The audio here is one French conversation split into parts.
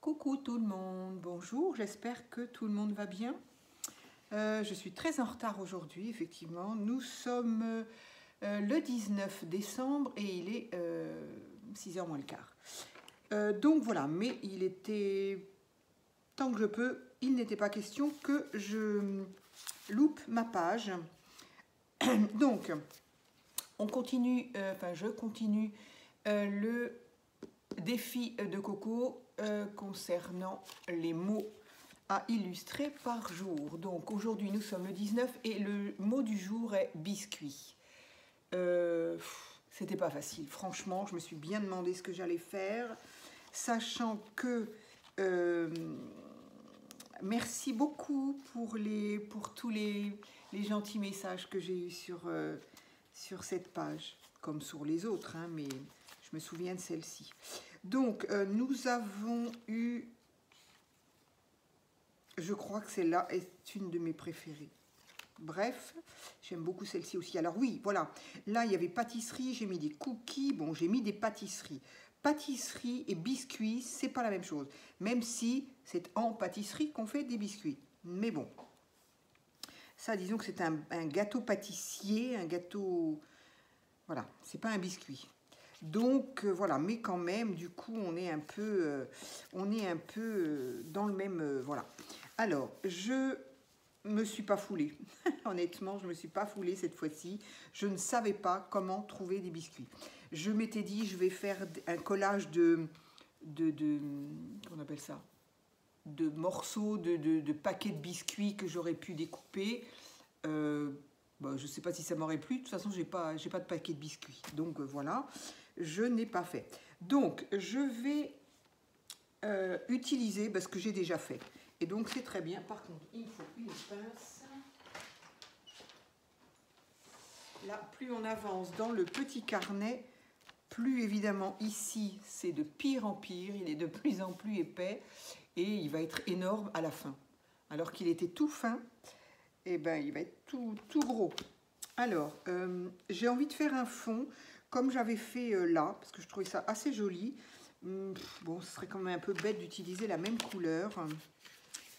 Coucou tout le monde, bonjour, j'espère que tout le monde va bien. Je suis très en retard aujourd'hui, effectivement. Nous sommes le 19 décembre et il est 6h moins le quart. Donc voilà, mais il était, tant que je peux, il n'était pas question que je loupe ma page. Donc, on continue, je continue le défi de Coco concernant les mots à illustrer par jour. Donc aujourd'hui nous sommes le 19 et le mot du jour est biscuit. C'était pas facile, franchement, je me suis bien demandé ce que j'allais faire, sachant que merci beaucoup pour tous les gentils messages que j'ai eus sur cette page, comme sur les autres, hein, mais je me souviens de celle-ci. Donc, nous avons eu, je crois que celle-là est une de mes préférées. Bref, j'aime beaucoup celle-ci aussi. Alors oui, voilà, là il y avait pâtisserie, j'ai mis des cookies, bon j'ai mis des pâtisseries. Pâtisserie et biscuits, c'est pas la même chose, même si c'est en pâtisserie qu'on fait des biscuits. Mais bon, ça disons que c'est un gâteau pâtissier, un gâteau, voilà, c'est pas un biscuit. Donc voilà, mais quand même, du coup, on est un peu dans le même, voilà. Alors, je me suis pas foulée, honnêtement, je me suis pas foulée cette fois-ci. Je ne savais pas comment trouver des biscuits. Je m'étais dit, je vais faire un collage qu'on appelle ça, de morceaux, de paquets de biscuits que j'aurais pu découper. Bon, je ne sais pas si ça m'aurait plu. De toute façon, j'ai pas de paquet de biscuits. Donc voilà, je n'ai pas fait. Donc, je vais utiliser ce que j'ai déjà fait. Et donc, c'est très bien. Par contre, il me faut une pince. Là, plus on avance dans le petit carnet, plus évidemment ici, c'est de pire en pire. Il est de plus en plus épais et il va être énorme à la fin. Alors qu'il était tout fin, et ben, il va être tout gros. Alors, j'ai envie de faire un fond comme j'avais fait là, parce que je trouvais ça assez joli. Bon, ce serait quand même un peu bête d'utiliser la même couleur.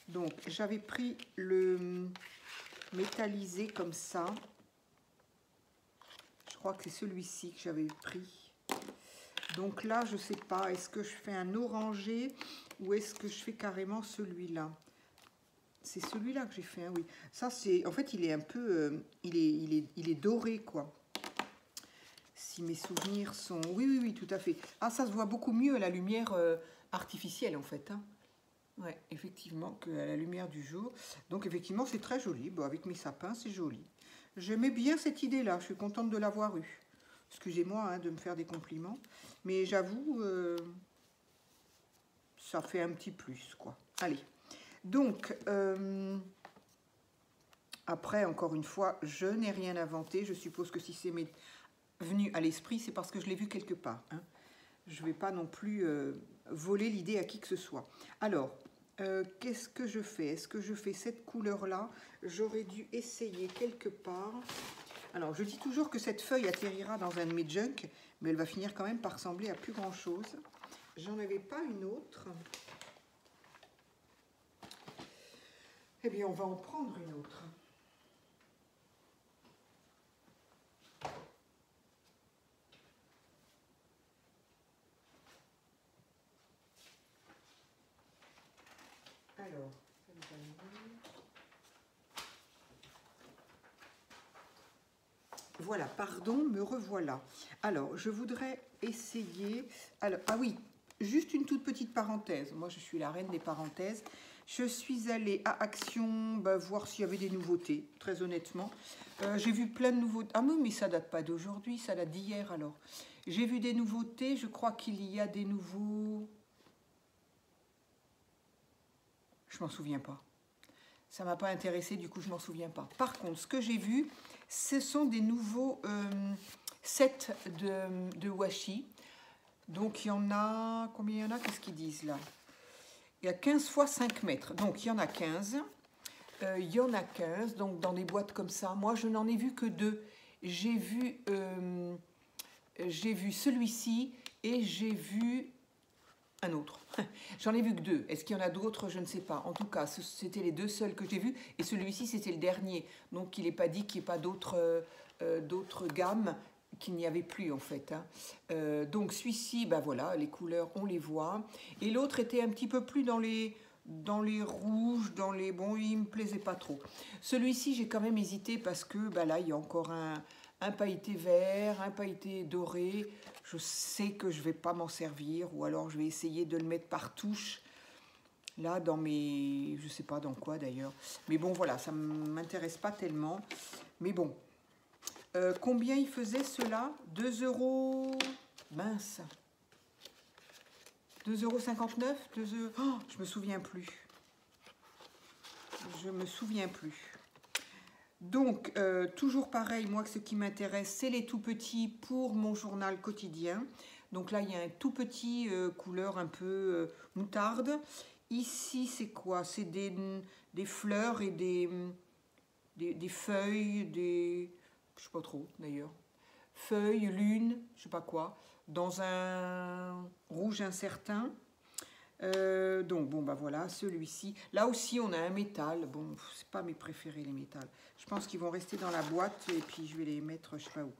Donc, j'avais pris le métallisé comme ça. Je crois que c'est celui-ci que j'avais pris. Donc là, je ne sais pas, est-ce que je fais un orangé ou est-ce que je fais carrément celui-là? C'est celui-là que j'ai fait, hein, oui. Ça, c'est, en fait, il est un peu, il est doré, quoi. Si mes souvenirs sont... Oui, tout à fait. Ah, ça se voit beaucoup mieux à la lumière artificielle, en fait. Hein. Ouais, effectivement, qu'à la lumière du jour. Donc, effectivement, c'est très joli. Bon, avec mes sapins, c'est joli. J'aimais bien cette idée-là. Je suis contente de l'avoir eue. Excusez-moi hein, de me faire des compliments. Mais j'avoue, ça fait un petit plus, quoi. Allez. Donc, après, encore une fois, je n'ai rien inventé. Je suppose que si c'est venu à l'esprit, c'est parce que je l'ai vu quelque part. Hein. Je ne vais pas non plus voler l'idée à qui que ce soit. Alors, qu'est-ce que je fais? Est-ce que je fais cette couleur-là? J'aurais dû essayer quelque part. Alors, je dis toujours que cette feuille atterrira dans un de mes junk, mais elle va finir quand même par ressembler à plus grand-chose. J'en avais pas une autre. Eh bien, on va en prendre une autre. Alors, voilà, pardon, me revoilà. Alors, je voudrais essayer... Alors, ah oui, juste une toute petite parenthèse. Moi, je suis la reine des parenthèses. Je suis allée à Action voir s'il y avait des nouveautés, très honnêtement. J'ai vu plein de nouveautés. Ah oui, mais ça date pas d'aujourd'hui, ça date d'hier alors. J'ai vu des nouveautés, je crois qu'il y a des nouveaux... Je m'en souviens pas. Ça m'a pas intéressé, du coup je m'en souviens pas. Par contre, ce que j'ai vu, ce sont des nouveaux sets de washi. Donc il y en a... Combien il y en a? Qu'est-ce qu'ils disent là? Il y a 15 x 5 mètres. Donc il y en a 15. Il y en a 15, donc dans des boîtes comme ça. Moi, je n'en ai vu que 2. J'ai vu celui-ci et j'ai vu un autre. J'en ai vu que 2. Est-ce qu'il y en a d'autres? Je ne sais pas. En tout cas, c'était les 2 seuls que j'ai vus. Et celui-ci, c'était le dernier. Donc, il n'est pas dit qu'il n'y ait pas d'autres gammes, qu'il n'y avait plus en fait. Hein. Donc, celui-ci, ben voilà, les couleurs, on les voit. Et l'autre était un petit peu plus dans les rouges, dans les... Bon, il ne me plaisait pas trop. Celui-ci, j'ai quand même hésité parce que ben là, il y a encore un pailleté vert, un pailleté doré. Je sais que je ne vais pas m'en servir, ou alors je vais essayer de le mettre par touche, là, dans mes... je ne sais pas dans quoi d'ailleurs. Mais bon, voilà, ça ne m'intéresse pas tellement. Mais bon, combien il faisait ceux-là? 2 €... Mince. 2,59 €, oh, je me souviens plus. Je me souviens plus. Donc, toujours pareil, moi, ce qui m'intéresse, c'est les tout petits pour mon journal quotidien. Donc là, il y a un tout petit couleur un peu moutarde. Ici, c'est quoi? C'est des fleurs et des feuilles, je sais pas trop d'ailleurs. Feuilles, lune, je sais pas quoi, dans un rouge incertain. Donc bon bah voilà, celui-ci. Là aussi on a un métal. Bon, c'est pas mes préférés les métals. Je pense qu'ils vont rester dans la boîte et puis je vais les mettre je sais pas où.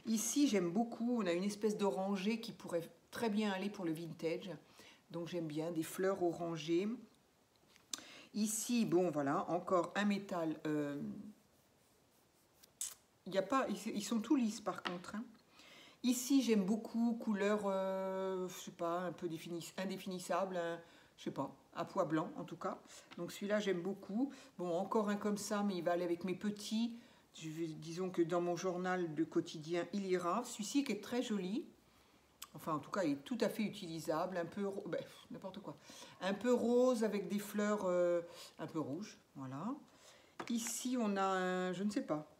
Ici j'aime beaucoup, on a une espèce d'oranger qui pourrait très bien aller pour le vintage. Donc j'aime bien des fleurs orangées. Ici, bon voilà, encore un métal. Il y a pas, ils sont tout lisses par contre. Hein. Ici, j'aime beaucoup, couleur, je sais pas, un peu indéfinissable, je sais pas, à pois blanc en tout cas. Donc celui-là, j'aime beaucoup. Bon, encore un comme ça, mais il va aller avec mes petits. Disons que dans mon journal de quotidien, il ira. Celui-ci qui est très joli. Enfin, en tout cas, il est tout à fait utilisable. Un peu, n'importe quoi. Un peu rose avec des fleurs un peu rouges. Voilà. Ici, on a un, je ne sais pas.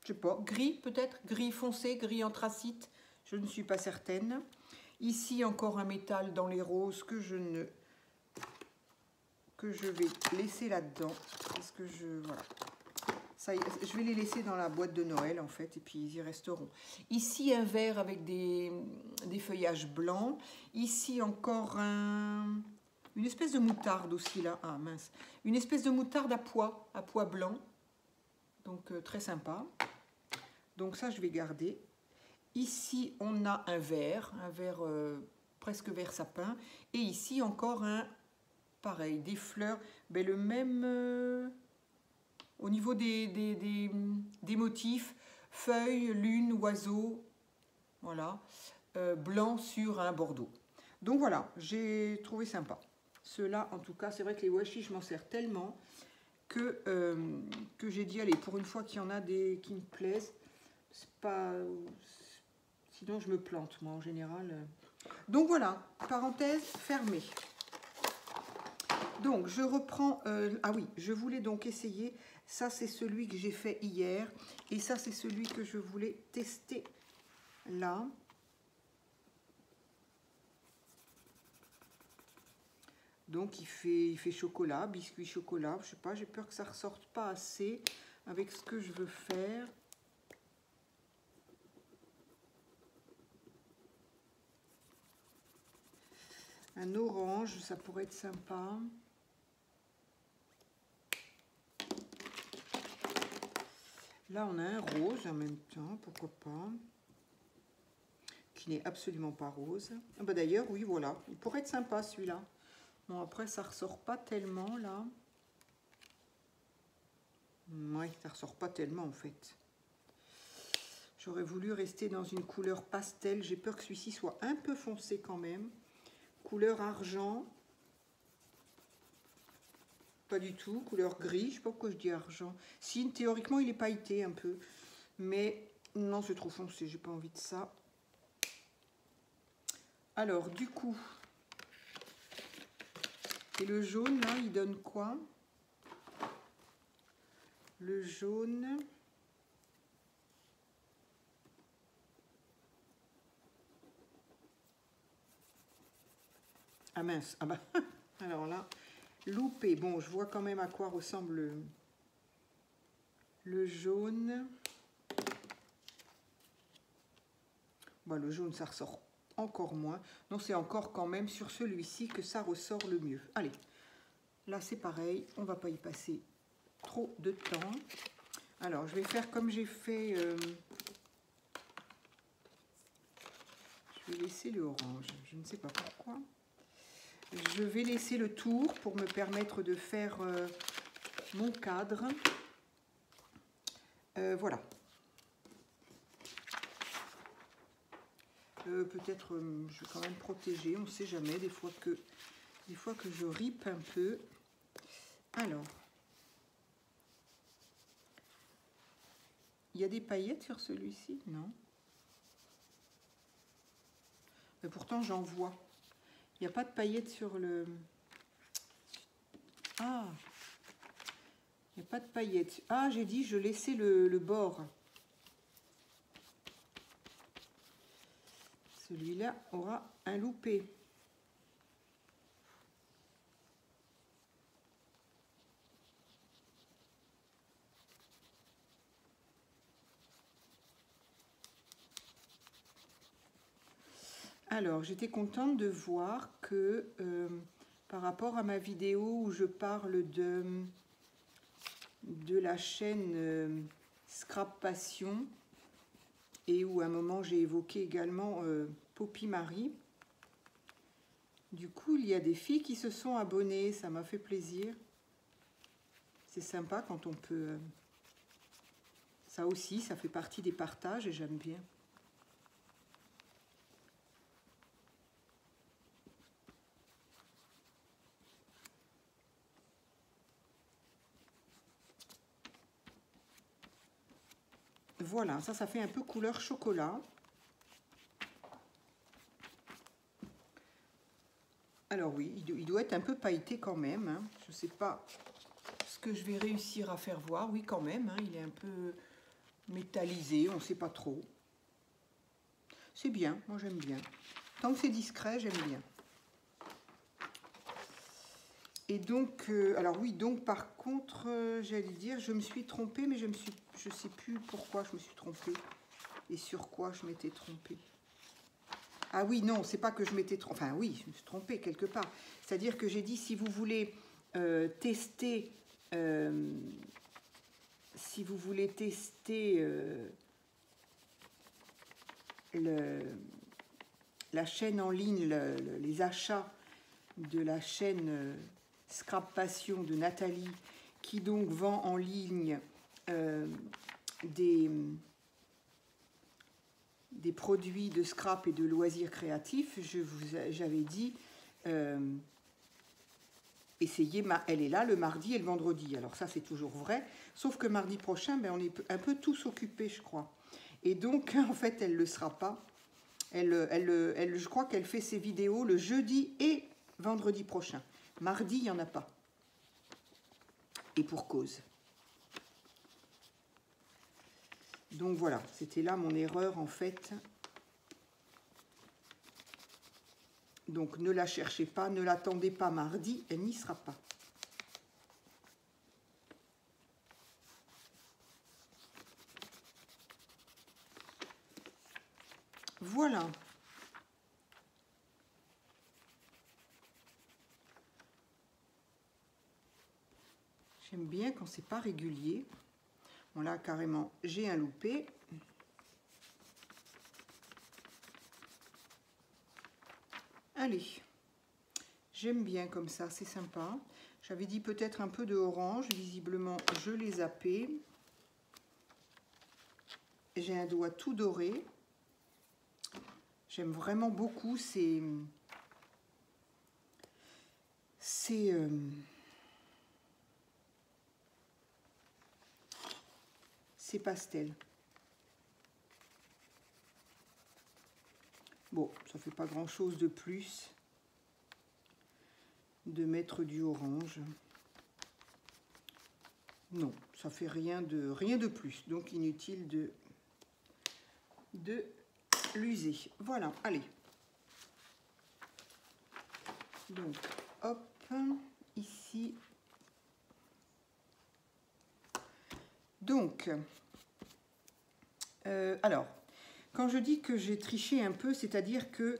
Je sais pas, gris peut-être, gris foncé, gris anthracite, je ne suis pas certaine. Ici encore un métal dans les roses que je vais laisser là-dedans, parce que voilà. Ça, je vais les laisser dans la boîte de Noël en fait, et puis ils y resteront. Ici un vert avec des feuillages blancs. Ici encore une espèce de moutarde aussi là, ah mince, une espèce de moutarde à pois blanc, donc très sympa. Donc ça, je vais garder. Ici, on a un vert presque vert sapin. Et ici, encore pareil, des fleurs. Ben, le même, au niveau des motifs, feuilles, lune, oiseau, voilà, blanc sur un bordeaux. Donc voilà, j'ai trouvé sympa. Ceux-là, en tout cas, c'est vrai que les washi, je m'en sers tellement que j'ai dit, allez, pour une fois qu'il y en a des qui me plaisent, c'est pas... Sinon, je me plante, moi, en général. Donc, voilà, parenthèse fermée. Donc, je reprends... ah oui, je voulais donc essayer. Ça, c'est celui que j'ai fait hier. Et ça, c'est celui que je voulais tester là. Donc, il fait chocolat, biscuit chocolat. Je sais pas, j'ai peur que ça ressorte pas assez avec ce que je veux faire. Un orange, ça pourrait être sympa. Là, on a un rose en même temps, pourquoi pas. Qui n'est absolument pas rose. Ah bah d'ailleurs, oui, voilà. Il pourrait être sympa, celui-là. Bon, après, ça ressort pas tellement, là. Oui, ça ressort pas tellement, en fait. J'aurais voulu rester dans une couleur pastel. J'ai peur que celui-ci soit un peu foncé quand même. Couleur argent. Pas du tout. Couleur gris. Je ne sais pas pourquoi je dis argent. Si, théoriquement, il est pailleté un peu. Mais non, c'est trop foncé. J'ai pas envie de ça. Alors, du coup... Et le jaune, là, il donne quoi? Le jaune... Ah mince, ah bah, alors là, loupé. Bon, je vois quand même à quoi ressemble le jaune. Bon, le jaune, ça ressort. encore moins. Non, c'est encore quand même sur celui-ci que ça ressort le mieux. Allez, là c'est pareil, on va pas y passer trop de temps. Alors, je vais faire comme j'ai fait... je vais laisser le orange, je ne sais pas pourquoi. Je vais laisser le tour pour me permettre de faire mon cadre. Voilà. Peut-être je vais quand même protéger, on ne sait jamais, des fois que je ripe un peu. Alors, il y a des paillettes sur celui-ci? Non. Mais pourtant j'en vois. Il n'y a pas de paillettes sur le... Ah, il n'y a pas de paillettes. Ah, j'ai dit je laissais le bord. Celui-là aura un loupé. Alors, j'étais contente de voir que par rapport à ma vidéo où je parle de la chaîne Scrap Passion et où à un moment j'ai évoqué également Poppy Marie, du coup il y a des filles qui se sont abonnées, ça m'a fait plaisir. C'est sympa quand on peut... ça aussi, ça fait partie des partages et j'aime bien. Voilà, ça fait un peu couleur chocolat. Alors oui, il doit être un peu pailleté quand même. Hein. Je ne sais pas ce que je vais réussir à faire voir. Oui, quand même, hein, il est un peu métallisé, on ne sait pas trop. C'est bien, moi j'aime bien. Tant que c'est discret, j'aime bien. Et donc, alors oui, donc par contre, j'allais dire, je me suis trompée, mais je ne sais plus pourquoi je me suis trompée et sur quoi je m'étais trompée. Ah oui, non, c'est pas que je m'étais trompée, enfin oui, je me suis trompée quelque part. C'est-à-dire que j'ai dit, si vous voulez tester, la chaîne en ligne, les achats de la chaîne Scrap Passion de Nathalie, qui donc vend en ligne des produits de scrap et de loisirs créatifs, j'avais dit essayez, elle est là le mardi et le vendredi. Alors ça c'est toujours vrai, sauf que mardi prochain, ben, on est un peu tous occupés, je crois. Et donc en fait elle ne le sera pas. Je crois qu'elle fait ses vidéos le jeudi et vendredi prochain. Mardi, il n'y en a pas. Et pour cause. Donc voilà, c'était là mon erreur en fait. Donc ne la cherchez pas, ne l'attendez pas mardi, elle n'y sera pas. Voilà. J'aime bien quand c'est pas régulier. Bon là carrément j'ai un loupé. Allez, j'aime bien comme ça, c'est sympa. J'avais dit peut-être un peu de orange, visiblement je l'ai zappé. J'ai un doigt tout doré. J'aime vraiment beaucoup ces pastels. Bon, ça fait pas grand chose de plus de mettre du orange. Non, ça fait rien de plus, donc inutile de l'user. Voilà, allez. Donc, hop, ici. Donc, alors, Quand je dis que j'ai triché un peu, c'est-à-dire que,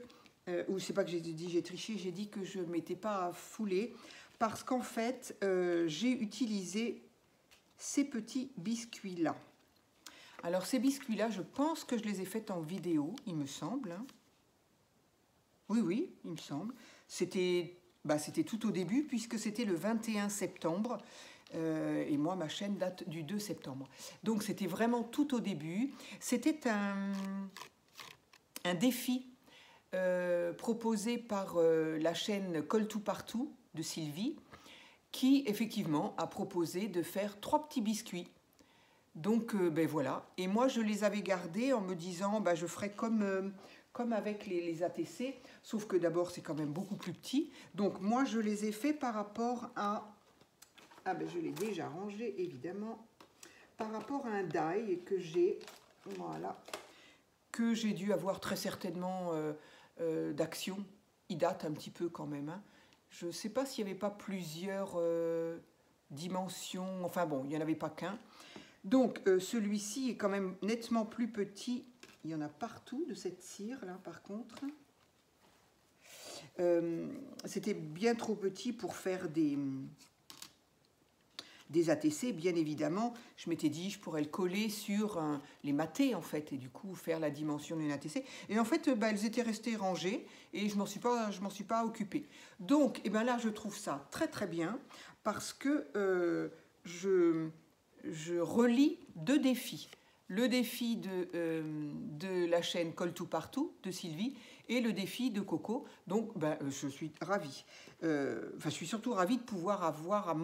ou c'est pas que j'ai dit j'ai triché, j'ai dit que je ne m'étais pas foulée, parce qu'en fait, j'ai utilisé ces petits biscuits-là. Alors ces biscuits-là, je pense que je les ai faits en vidéo, il me semble. Hein. Oui, oui, il me semble. C'était tout au début, puisque c'était le 21 septembre. Et moi, ma chaîne date du 2 septembre. Donc, c'était vraiment tout au début. C'était un défi proposé par la chaîne Colle tout partout de Sylvie, qui, effectivement, a proposé de faire 3 petits biscuits. Donc, ben voilà. Et moi, je les avais gardés en me disant, je ferai comme avec les ATC, sauf que d'abord, c'est quand même beaucoup plus petit. Donc, moi, je les ai faits par rapport à... Ah ben, je l'ai déjà rangé, évidemment. Par rapport à un die que j'ai, voilà, que j'ai dû avoir très certainement d'Action. Il date un petit peu quand même. Hein. Je ne sais pas s'il n'y avait pas plusieurs dimensions. Enfin bon, il n'y en avait pas qu'un. Donc, celui-ci est quand même nettement plus petit. Il y en a partout de cette cire, là, par contre. C'était bien trop petit pour faire des ATC, bien évidemment. Je m'étais dit, je pourrais le coller sur les matés, en fait, et du coup, faire la dimension d'une ATC. Et en fait, elles étaient restées rangées, et je m'en suis pas occupée. Donc, là, je trouve ça très, très bien, parce que je relie 2 défis. Le défi de la chaîne Colle tout partout de Sylvie et le défi de Coco. Donc, je suis ravie. Je suis surtout ravie de pouvoir avoir à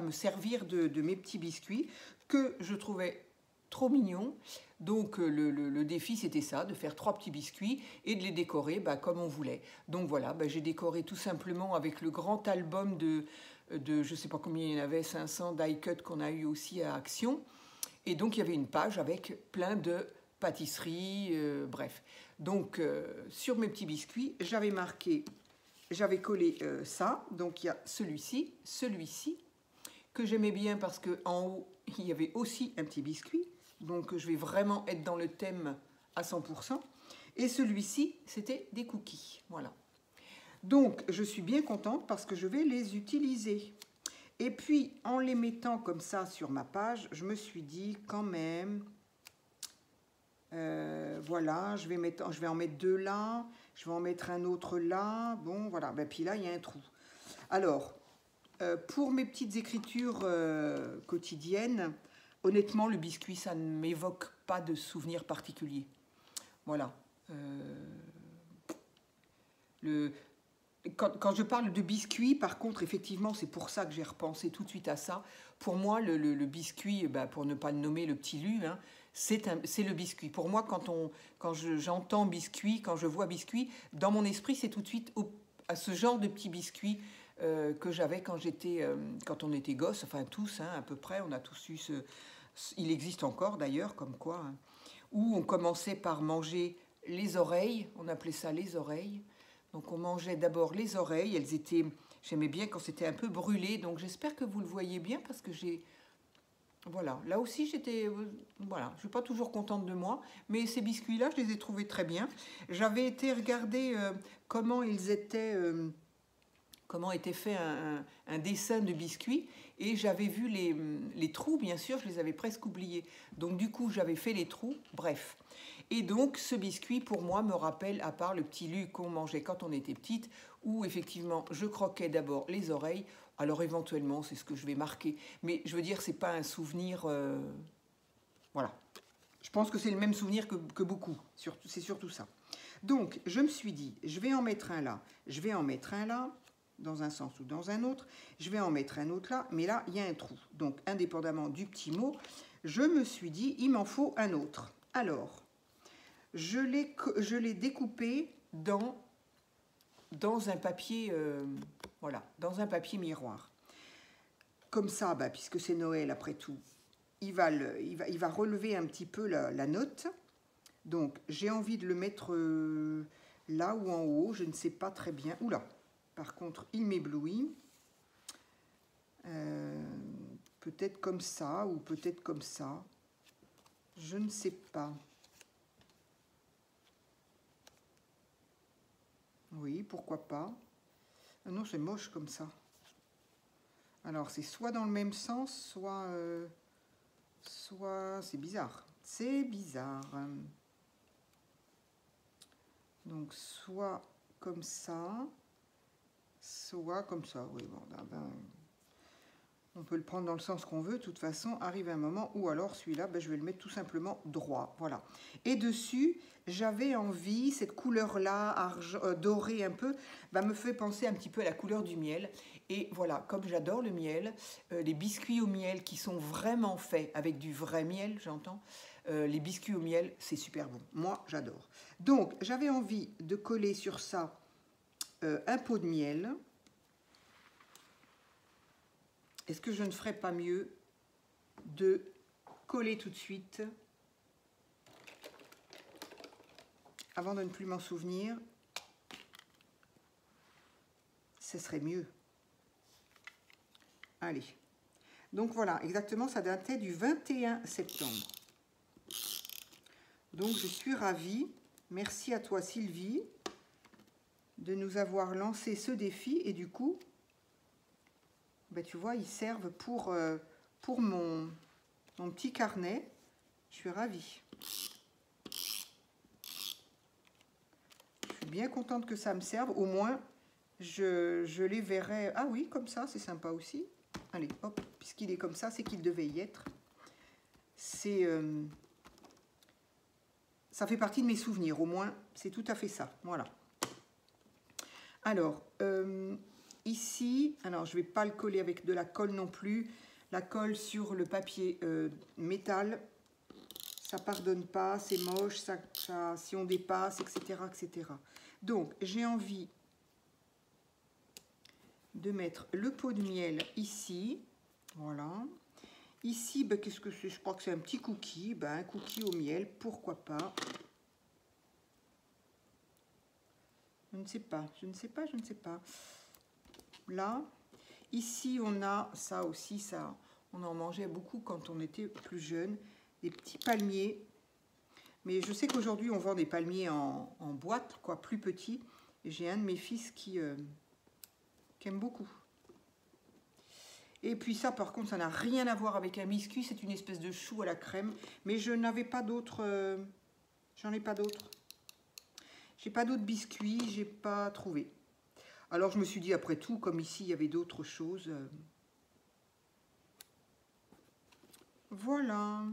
me servir de mes petits biscuits que je trouvais trop mignons. Donc, le défi, c'était ça, de faire 3 petits biscuits et de les décorer comme on voulait. Donc, voilà, j'ai décoré tout simplement avec le grand album de je ne sais pas combien il y en avait, 500 die cut qu'on a eu aussi à Action. Et donc, il y avait une page avec plein de pâtisseries, bref. Donc, sur mes petits biscuits, j'avais collé ça. Donc, il y a celui-ci, que j'aimais bien parce qu'en haut, il y avait aussi un petit biscuit. Donc, je vais vraiment être dans le thème à 100%. Et celui-ci, c'était des cookies. Voilà. Donc, je suis bien contente parce que je vais les utiliser. Et puis, en les mettant comme ça sur ma page, je me suis dit quand même, voilà, je vais en mettre 2 là, je vais en mettre un autre là, bon, voilà, puis là, il y a un trou. Alors, pour mes petites écritures quotidiennes, honnêtement, le biscuit, ça ne m'évoque pas de souvenirs particuliers. Voilà. Quand je parle de biscuit, par contre, effectivement, c'est pour ça que j'ai repensé tout de suite à ça. Pour moi, le biscuit, pour ne pas le nommer le petit lu, hein, c'est le biscuit. Pour moi, quand j'entends biscuit, quand je vois biscuit, dans mon esprit, c'est tout de suite à ce genre de petit biscuit que j'avais quand on était gosse. Enfin, tous, hein, à peu près, on a tous eu il existe encore d'ailleurs, comme quoi, hein, où on commençait par manger les oreilles, on appelait ça les oreilles. Donc on mangeait d'abord les oreilles, j'aimais bien quand c'était un peu brûlé, donc j'espère que vous le voyez bien parce que voilà, là aussi voilà, je suis pas toujours contente de moi, mais ces biscuits-là, je les ai trouvés très bien. J'avais été regarder comment était fait un dessin de biscuits, et j'avais vu les trous, bien sûr, je les avais presque oubliés. Donc du coup, j'avais fait les trous, bref. Et donc, ce biscuit, pour moi, me rappelle, à part le petit lu qu'on mangeait quand on était petite, où effectivement, je croquais d'abord les oreilles. Alors, éventuellement, c'est ce que je vais marquer. Mais je veux dire, c'est pas un souvenir... Voilà. Je pense que c'est le même souvenir que beaucoup. C'est surtout ça. Donc, je me suis dit, je vais en mettre un là, je vais en mettre un là, dans un sens ou dans un autre. Je vais en mettre un autre là, mais là, il y a un trou. Donc, indépendamment du petit mot, je me suis dit, il m'en faut un autre. Alors... je l'ai découpé dans un papier, voilà, dans un papier miroir. Comme ça, puisque c'est Noël après tout, il va relever un petit peu la note. Donc, j'ai envie de le mettre là ou en haut, je ne sais pas très bien. Oula, par contre, il m'éblouit. Peut-être comme ça ou peut-être comme ça. Je ne sais pas. Oui, pourquoi pas. Ah non, c'est moche comme ça. Alors, c'est soit dans le même sens, soit c'est bizarre. C'est bizarre. Donc, soit comme ça, soit comme ça. Oui, bon, ben, on peut le prendre dans le sens qu'on veut. De toute façon, arrive un moment où alors celui-là, ben, je vais le mettre tout simplement droit. Voilà. Et dessus, j'avais envie, cette couleur-là, dorée un peu, ben, me fait penser un petit peu à la couleur du miel. Et voilà, comme j'adore le miel, les biscuits au miel qui sont vraiment faits avec du vrai miel, j'entends, les biscuits au miel, c'est super bon. Moi, j'adore. Donc, j'avais envie de coller sur ça un pot de miel. Est-ce que je ne ferais pas mieux de coller tout de suite, avant de ne plus m'en souvenir? Ce serait mieux. Allez. Donc voilà, exactement, ça datait du 21 septembre. Donc je suis ravie. Merci à toi Sylvie de nous avoir lancé ce défi. Et du coup, ben, tu vois, ils servent pour mon petit carnet. Je suis ravie. Je suis bien contente que ça me serve. Au moins, je les verrai. Ah oui, comme ça, c'est sympa aussi. Allez, hop, puisqu'il est comme ça, c'est qu'il devait y être. Ça fait partie de mes souvenirs, au moins, c'est tout à fait ça. Voilà. Alors, ici, alors je ne vais pas le coller avec de la colle non plus. La colle sur le papier métal, ça ne pardonne pas, c'est moche, si on dépasse, etc., etc. Donc, j'ai envie de mettre le pot de miel ici. Voilà. Ici, ben, qu'est-ce que c'est? Je crois que c'est un petit cookie. Ben, un cookie au miel, pourquoi pas? Je ne sais pas, je ne sais pas, je ne sais pas. Là, ici, on a ça aussi, ça, on en mangeait beaucoup quand on était plus jeune, des petits palmiers. Mais je sais qu'aujourd'hui, on vend des palmiers en boîte, quoi, plus petits. Et j'ai un de mes fils qui aime beaucoup. Et puis ça, par contre, ça n'a rien à voir avec un biscuit. C'est une espèce de chou à la crème. Mais je n'avais pas d'autres. J'en ai pas d'autres. J'ai pas d'autres biscuits. J'ai pas trouvé. Alors, je me suis dit, après tout, comme ici, il y avait d'autres choses. Voilà.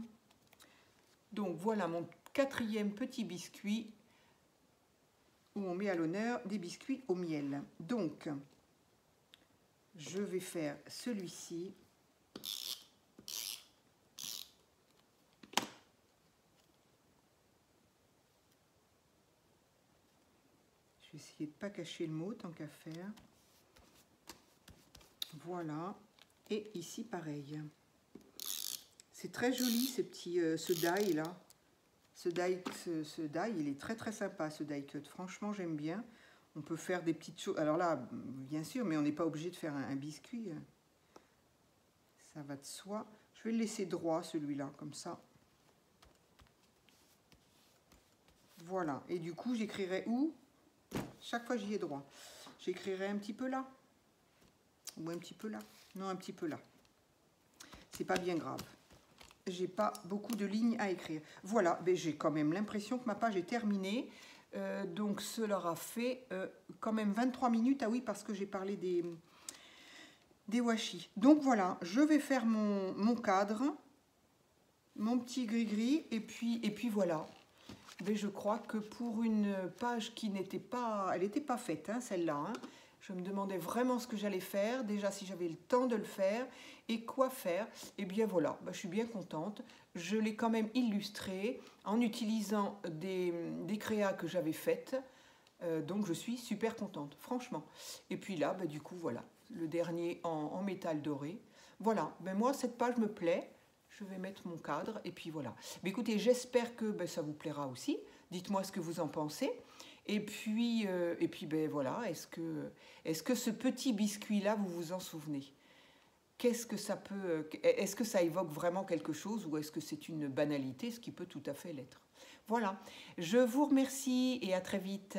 Donc, voilà mon 4e petit biscuit où on met à l'honneur des biscuits au miel. Donc, je vais faire celui-ci. Je vais essayer de ne pas cacher le mot tant qu'à faire. Voilà. Et ici, pareil. C'est très joli, ces petits, ce die là. Ce die, il est très très sympa, ce die cut. Franchement, j'aime bien. On peut faire des petites choses. Alors là, bien sûr, mais on n'est pas obligé de faire un biscuit. Ça va de soi. Je vais le laisser droit, celui-là, comme ça. Voilà. Et du coup, j'écrirai où? Chaque fois, j'y ai droit. J'écrirai un petit peu là. Ou un petit peu là. Non, un petit peu là. C'est pas bien grave. J'ai pas beaucoup de lignes à écrire. Voilà, ben, j'ai quand même l'impression que ma page est terminée. Donc, cela aura fait quand même 23 minutes. Ah oui, parce que j'ai parlé des washi. Donc, voilà, je vais faire mon cadre, mon petit gris-gris, et puis voilà. Mais je crois que pour une page qui n'était pas... Elle n'était pas faite, hein, celle-là. Hein. Je me demandais vraiment ce que j'allais faire, déjà si j'avais le temps de le faire et quoi faire. Et bien voilà, je suis bien contente. Je l'ai quand même illustré en utilisant des créas que j'avais faites. Donc je suis super contente, franchement. Et puis là, du coup, voilà, le dernier en métal doré. Voilà, moi cette page me plaît. Je vais mettre mon cadre et puis voilà. Mais écoutez, j'espère que ça vous plaira aussi. Dites-moi ce que vous en pensez. Et puis voilà, est-ce que ce petit biscuit-là, vous vous en souvenez? Qu'est-ce que ça peut... Est-ce que ça évoque vraiment quelque chose ou est-ce que c'est une banalité, ce qui peut tout à fait l'être? Voilà, je vous remercie et à très vite.